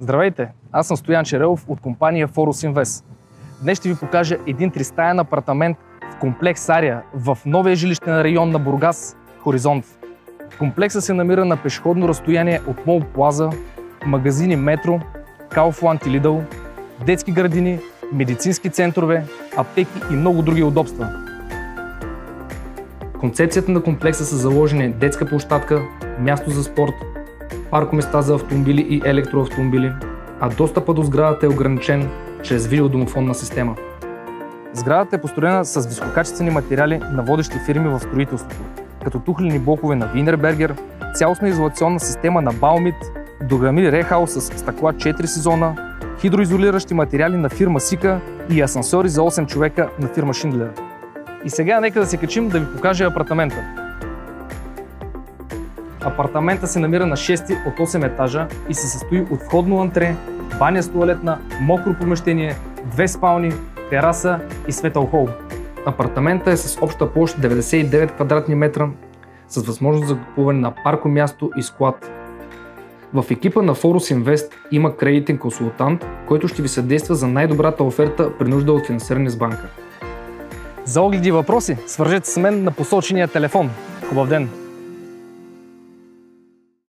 Здравейте, аз съм Стоян Черелов от компания Forus Invest. Днес ще ви покажа един тристаен апартамент в комплекс Ария в новия жилищен район на Бургас Хоризонт. Комплексът се намира на пешеходно разстояние от Мол Плаза, магазини Метро, Kaufland и Lidl, детски градини, медицински центрове, аптеки и много други удобства. Концепцията на комплекса са заложени детска площадка, място за спорт, паркоместа за автомобили и електроавтомобили, а достъпът до сградата е ограничен чрез видеодомофонна система. Сградата е построена с висококачествени материали на водещи фирми в строителството, като тухлени блокове на Wienerberger, цялостна изолационна система на Baumit, дограми Рехаус с стъкла 4 сезона, хидроизолиращи материали на фирма Сика и асансьори за 8 човека на фирма Шиндлер. И сега нека да се качим да ви покажа апартамента. Апартамента се намира на 6-ти от 8 етажа и се състои от входно антре, баня с тоалетна, мокро помещение, 2 спални, тераса и светъл хол. Апартамента е с обща площ 99 квадратни метра, с възможност за купуване на паркомясто и склад. В екипа на Forus Invest има кредитен консултант, който ще ви съдейства за най-добрата оферта при нужда от финансиране с банка. За огледи и въпроси свържете с мен на посочения телефон. Хубав ден!